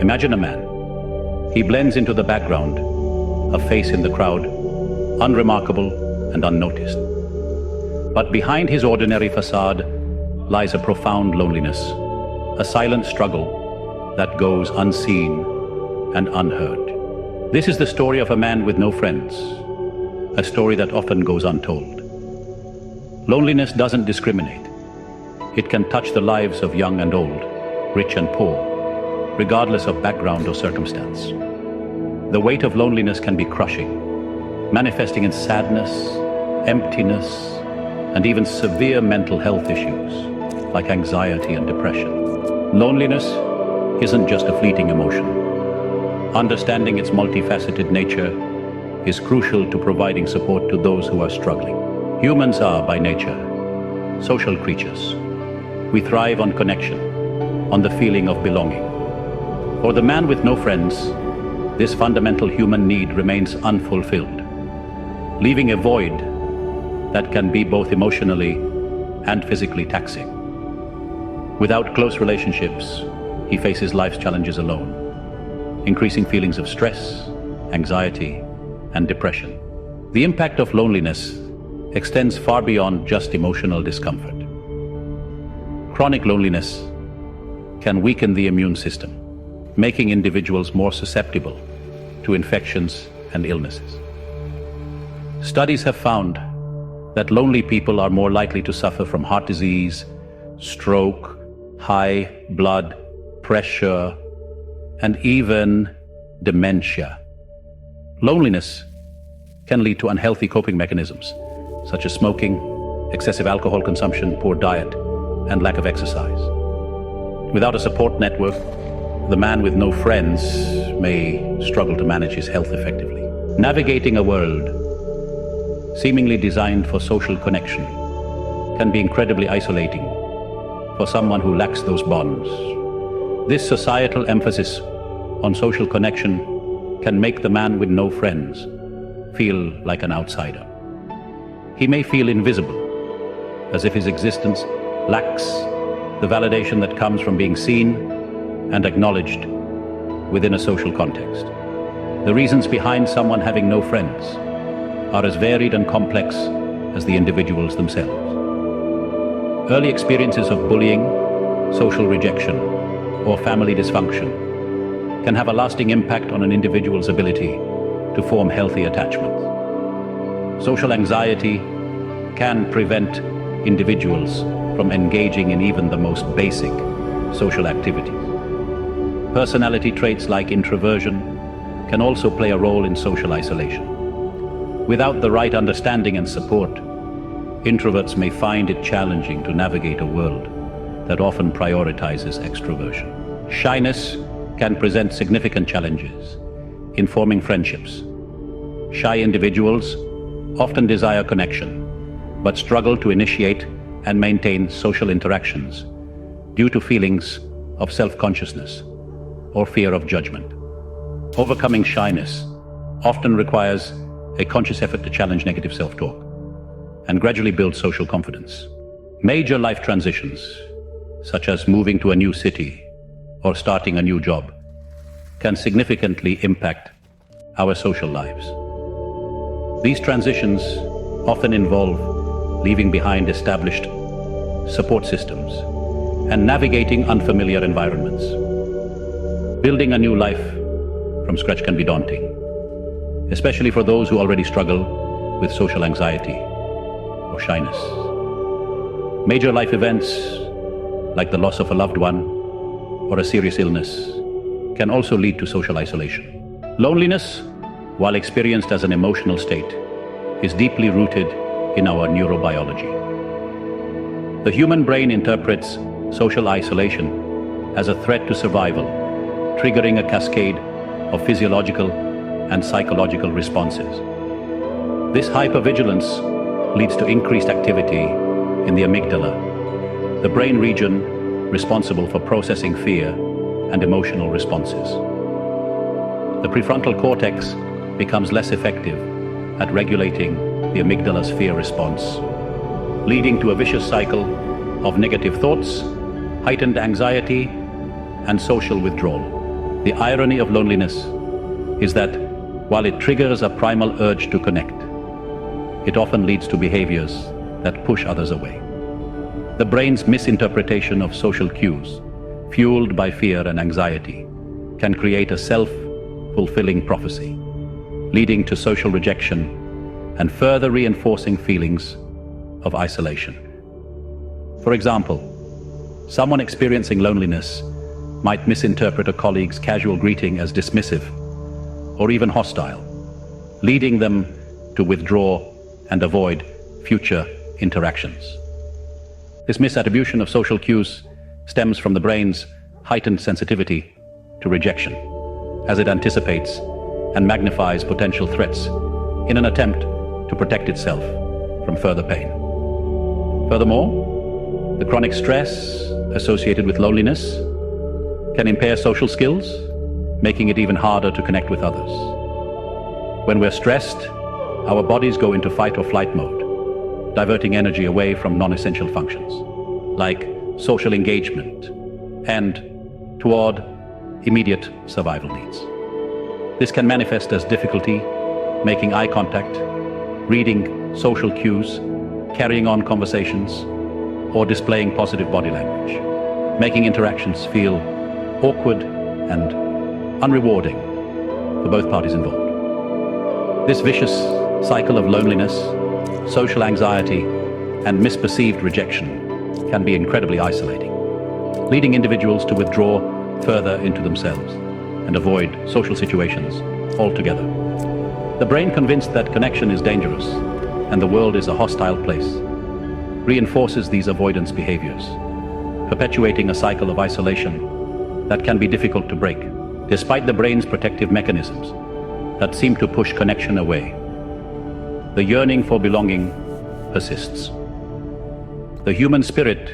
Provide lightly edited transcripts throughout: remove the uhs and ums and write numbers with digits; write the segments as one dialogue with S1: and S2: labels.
S1: Imagine a man. He blends into the background, a face in the crowd, unremarkable and unnoticed. But behind his ordinary facade lies a profound loneliness, a silent struggle that goes unseen and unheard. This is the story of a man with no friends, a story that often goes untold. Loneliness doesn't discriminate. It can touch the lives of young and old, rich and poor, regardless of background or circumstance. The weight of loneliness can be crushing, manifesting in sadness, emptiness, and even severe mental health issues like anxiety and depression. Loneliness isn't just a fleeting emotion. Understanding its multifaceted nature is crucial to providing support to those who are struggling. Humans are, by nature, social creatures. We thrive on connection, on the feeling of belonging. For the man with no friends, this fundamental human need remains unfulfilled, leaving a void that can be both emotionally and physically taxing. Without close relationships, he faces life's challenges alone, increasing feelings of stress, anxiety, and depression. The impact of loneliness extends far beyond just emotional discomfort. Chronic loneliness can weaken the immune system, making individuals more susceptible to infections and illnesses. Studies have found that lonely people are more likely to suffer from heart disease, stroke, high blood pressure, and even dementia. Loneliness can lead to unhealthy coping mechanisms, such as smoking, excessive alcohol consumption, poor diet, and lack of exercise. Without a support network, the man with no friends may struggle to manage his health effectively. Navigating a world seemingly designed for social connection can be incredibly isolating for someone who lacks those bonds. This societal emphasis on social connection can make the man with no friends feel like an outsider. He may feel invisible, as if his existence lacks the validation that comes from being seen and acknowledged within a social context. The reasons behind someone having no friends are as varied and complex as the individuals themselves. Early experiences of bullying, social rejection, or family dysfunction can have a lasting impact on an individual's ability to form healthy attachments. Social anxiety can prevent individuals from engaging in even the most basic social activities. Personality traits like introversion can also play a role in social isolation. Without the right understanding and support, introverts may find it challenging to navigate a world that often prioritizes extroversion. Shyness can present significant challenges in forming friendships. Shy individuals often desire connection, but struggle to initiate and maintain social interactions due to feelings of self-consciousness or fear of judgment. Overcoming shyness often requires a conscious effort to challenge negative self-talk and gradually build social confidence. Major life transitions, such as moving to a new city or starting a new job, can significantly impact our social lives. These transitions often involve leaving behind established support systems and navigating unfamiliar environments. Building a new life from scratch can be daunting, especially for those who already struggle with social anxiety or shyness. Major life events, like the loss of a loved one or a serious illness, can also lead to social isolation. Loneliness, while experienced as an emotional state, is deeply rooted in our neurobiology. The human brain interprets social isolation as a threat to survival, triggering a cascade of physiological and psychological responses. This hypervigilance leads to increased activity in the amygdala, the brain region responsible for processing fear and emotional responses. The prefrontal cortex becomes less effective at regulating the amygdala's fear response, leading to a vicious cycle of negative thoughts, heightened anxiety, and social withdrawal. The irony of loneliness is that while it triggers a primal urge to connect, it often leads to behaviors that push others away. The brain's misinterpretation of social cues, fueled by fear and anxiety, can create a self-fulfilling prophecy, leading to social rejection and further reinforcing feelings of isolation. For example, someone experiencing loneliness might misinterpret a colleague's casual greeting as dismissive or even hostile, leading them to withdraw and avoid future interactions. This misattribution of social cues stems from the brain's heightened sensitivity to rejection, as it anticipates and magnifies potential threats in an attempt to protect itself from further pain. Furthermore, the chronic stress associated with loneliness can impair social skills, making it even harder to connect with others. When we're stressed, our bodies go into fight or flight mode, diverting energy away from non-essential functions, like social engagement, and toward immediate survival needs. This can manifest as difficulty making eye contact, reading social cues, carrying on conversations, or displaying positive body language, making interactions feel awkward and unrewarding for both parties involved. This vicious cycle of loneliness, social anxiety, and misperceived rejection can be incredibly isolating, leading individuals to withdraw further into themselves and avoid social situations altogether. The brain, convinced that connection is dangerous and the world is a hostile place, reinforces these avoidance behaviors, perpetuating a cycle of isolation that can be difficult to break, despite the brain's protective mechanisms that seem to push connection away. The yearning for belonging persists. The human spirit,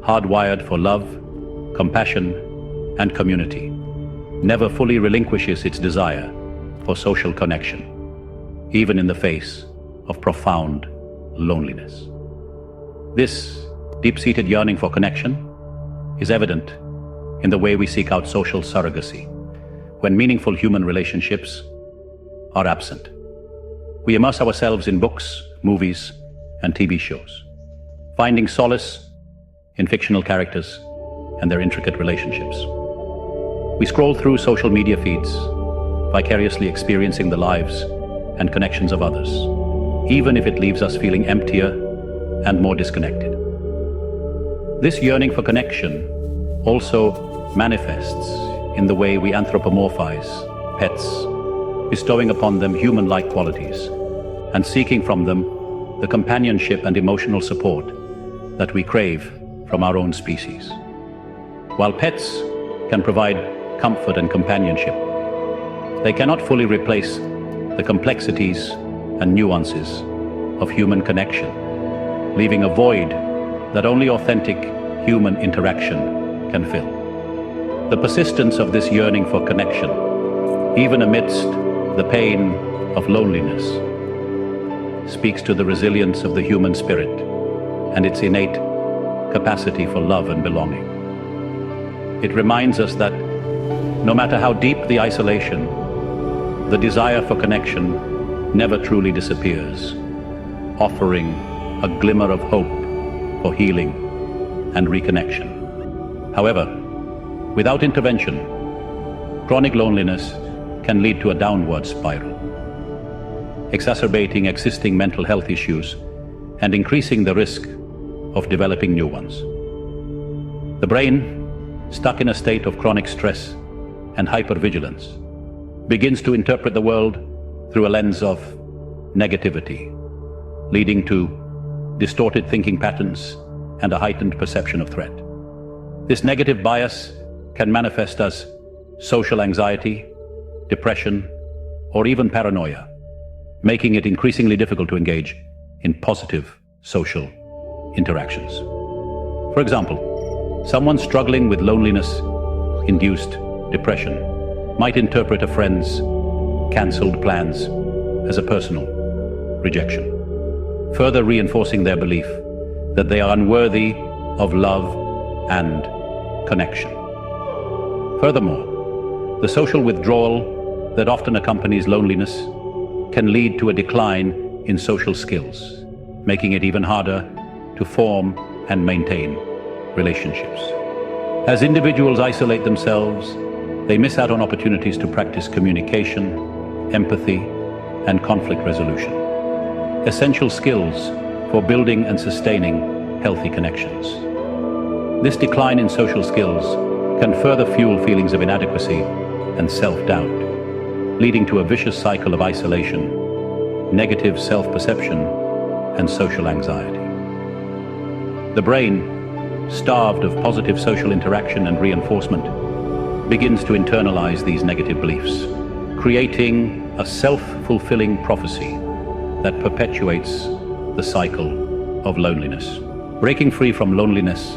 S1: hardwired for love, compassion, and community, never fully relinquishes its desire for social connection, even in the face of profound loneliness. This deep-seated yearning for connection is evident in the way we seek out social surrogacy when meaningful human relationships are absent. We immerse ourselves in books, movies, and TV shows, finding solace in fictional characters and their intricate relationships. We scroll through social media feeds, vicariously experiencing the lives and connections of others, even if it leaves us feeling emptier and more disconnected. This yearning for connection also manifests in the way we anthropomorphize pets, bestowing upon them human-like qualities and seeking from them the companionship and emotional support that we crave from our own species. While pets can provide comfort and companionship, they cannot fully replace the complexities and nuances of human connection, leaving a void that only authentic human interaction can fill. The persistence of this yearning for connection, even amidst the pain of loneliness, speaks to the resilience of the human spirit and its innate capacity for love and belonging. It reminds us that no matter how deep the isolation, the desire for connection never truly disappears, offering a glimmer of hope for healing and reconnection. However, without intervention, chronic loneliness can lead to a downward spiral, exacerbating existing mental health issues and increasing the risk of developing new ones. The brain, stuck in a state of chronic stress and hypervigilance, begins to interpret the world through a lens of negativity, leading to distorted thinking patterns and a heightened perception of threat. This negative bias can manifest as social anxiety, depression, or even paranoia, making it increasingly difficult to engage in positive social interactions. For example, someone struggling with loneliness-induced depression might interpret a friend's cancelled plans as a personal rejection, further reinforcing their belief that they are unworthy of love and connection. Furthermore, The social withdrawal that often accompanies loneliness can lead to a decline in social skills, making it even harder to form and maintain relationships. As individuals isolate themselves, they miss out on opportunities to practice communication, empathy, and conflict resolution, essential skills for building and sustaining healthy connections. This decline in social skills can further fuel feelings of inadequacy and self-doubt, leading to a vicious cycle of isolation, negative self-perception, and social anxiety. The brain, starved of positive social interaction and reinforcement, begins to internalize these negative beliefs, creating a self-fulfilling prophecy that perpetuates the cycle of loneliness. Breaking free from loneliness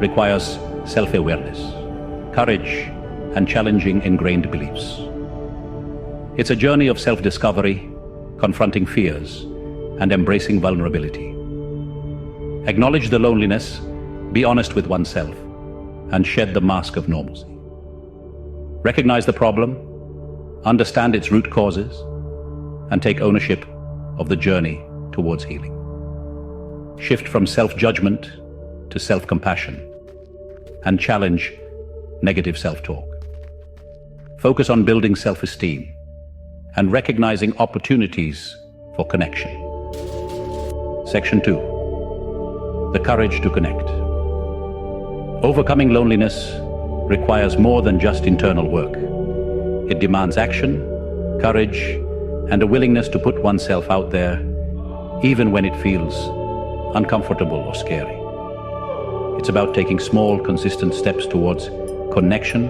S1: requires self-awareness, courage, and challenging ingrained beliefs. It's a journey of self-discovery, confronting fears, and embracing vulnerability. Acknowledge the loneliness, be honest with oneself, and shed the mask of normalcy. Recognize the problem, understand its root causes, and take ownership of the journey towards healing. Shift from self-judgment to self-compassion, and challenge negative self-talk. Focus on building self-esteem and recognizing opportunities for connection. Section 2. The courage to connect. Overcoming loneliness requires more than just internal work. It demands action, courage, and a willingness to put oneself out there, even when it feels uncomfortable or scary. It's about taking small, consistent steps towards connection,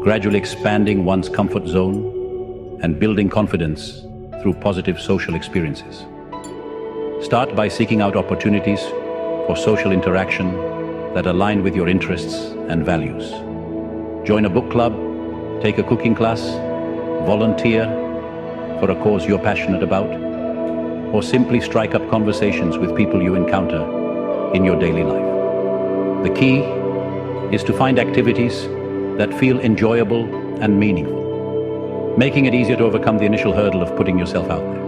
S1: gradually expanding one's comfort zone, and building confidence through positive social experiences. Start by seeking out opportunities for social interaction that align with your interests and values. Join a book club, take a cooking class, volunteer for a cause you're passionate about, or simply strike up conversations with people you encounter in your daily life. The key is to find activities that feel enjoyable and meaningful, making it easier to overcome the initial hurdle of putting yourself out there.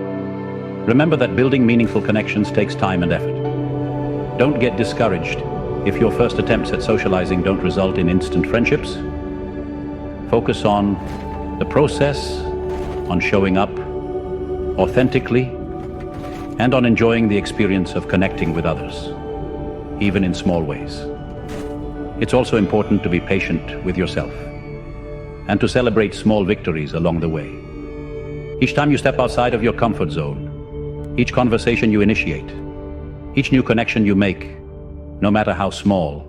S1: Remember that building meaningful connections takes time and effort. Don't get discouraged if your first attempts at socializing don't result in instant friendships. Focus on the process, on showing up authentically, and on enjoying the experience of connecting with others, even in small ways. It's also important to be patient with yourself and to celebrate small victories along the way. Each time you step outside of your comfort zone, each conversation you initiate, each new connection you make, no matter how small,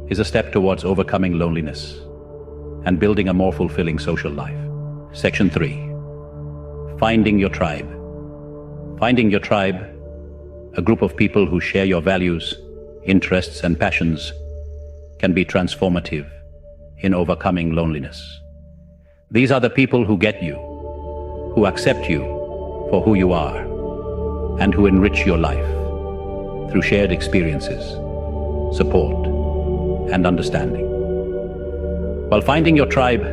S1: is a step towards overcoming loneliness and building a more fulfilling social life. Section 3. Finding your tribe. Finding your tribe, a group of people who share your values, interests, and passions, can be transformative in overcoming loneliness. These are the people who get you, who accept you for who you are, and who enrich your life through shared experiences, support, and understanding. While finding your tribe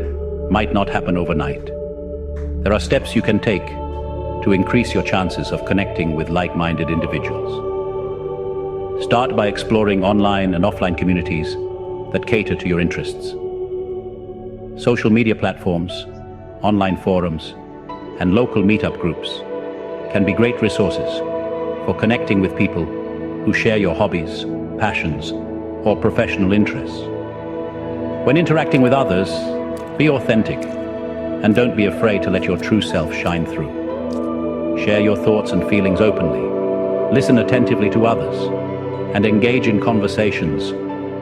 S1: might not happen overnight, there are steps you can take to increase your chances of connecting with like-minded individuals. Start by exploring online and offline communities that cater to your interests. Social media platforms, online forums, and local meetup groups can be great resources for connecting with people who share your hobbies, passions, or professional interests. When interacting with others, be authentic and don't be afraid to let your true self shine through. Share your thoughts and feelings openly, listen attentively to others, and engage in conversations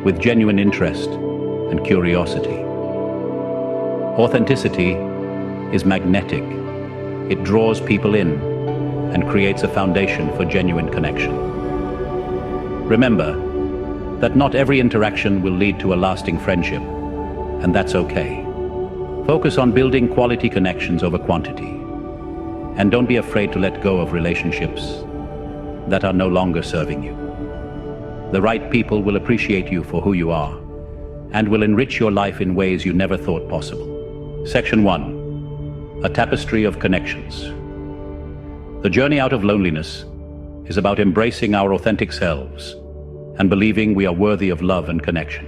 S1: with genuine interest and curiosity. Authenticity is magnetic. It draws people in and creates a foundation for genuine connection. Remember that not every interaction will lead to a lasting friendship, and that's okay. Focus on building quality connections over quantity, and don't be afraid to let go of relationships that are no longer serving you. The right people will appreciate you for who you are and will enrich your life in ways you never thought possible. Section 1. A Tapestry of Connections. The journey out of loneliness is about embracing our authentic selves and believing we are worthy of love and connection.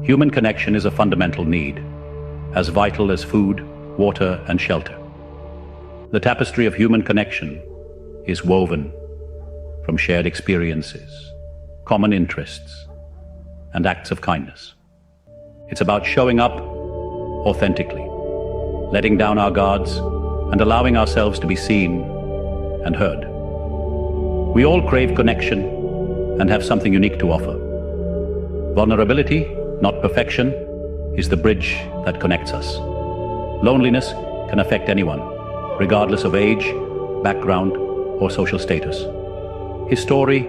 S1: Human connection is a fundamental need, as vital as food, water, and shelter. The tapestry of human connection is woven from shared experiences, common interests, and acts of kindness. It's about showing up authentically, letting down our guards, and allowing ourselves to be seen and heard. We all crave connection and have something unique to offer. Vulnerability, not perfection, is the bridge that connects us. Loneliness can affect anyone, regardless of age, background, or social status. His story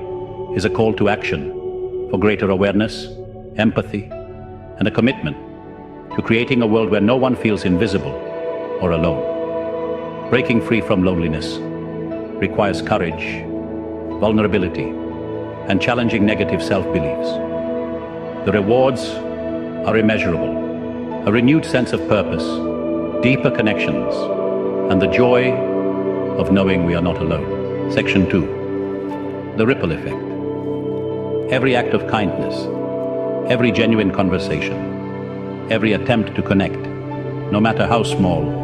S1: is a call to action for greater awareness, empathy, and a commitment to creating a world where no one feels invisible or alone. Breaking free from loneliness requires courage, vulnerability, and challenging negative self-beliefs. The rewards are immeasurable: a renewed sense of purpose, deeper connections, and the joy of knowing we are not alone. Section 2. The ripple effect. Every act of kindness, every genuine conversation, every attempt to connect, no matter how small,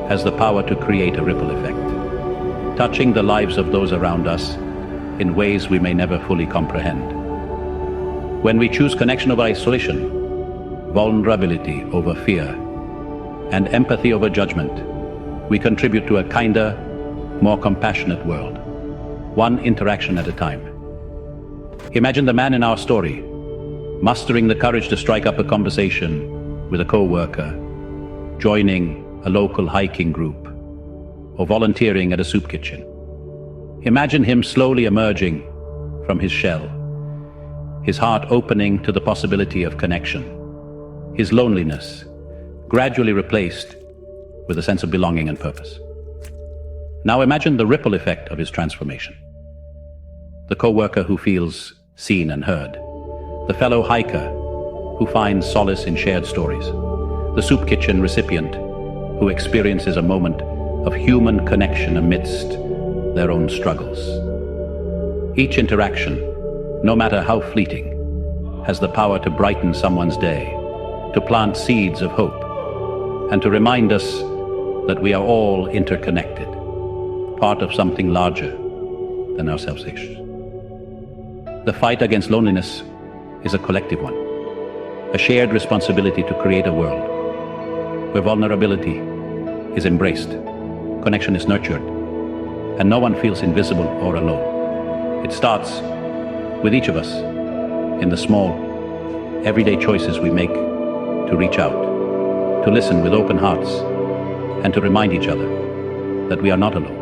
S1: has the power to create a ripple effect, touching the lives of those around us in ways we may never fully comprehend. When we choose connection over isolation, vulnerability over fear, and empathy over judgment, we contribute to a kinder, more compassionate world, one interaction at a time. Imagine the man in our story, mustering the courage to strike up a conversation with a co-worker, joining a local hiking group, or volunteering at a soup kitchen. Imagine him slowly emerging from his shell, his heart opening to the possibility of connection, his loneliness gradually replaced with a sense of belonging and purpose. Now imagine the ripple effect of his transformation. The co-worker who feels seen and heard, the fellow hiker who finds solace in shared stories, the soup kitchen recipient who experiences a moment of human connection amidst their own struggles. Each interaction, no matter how fleeting, has the power to brighten someone's day, to plant seeds of hope, and to remind us that we are all interconnected, part of something larger than ourselves. The fight against loneliness is a collective one, a shared responsibility to create a world where vulnerability is embraced, connection is nurtured, and no one feels invisible or alone. It starts with each of us in the small, everyday choices we make to reach out, to listen with open hearts, and to remind each other that we are not alone.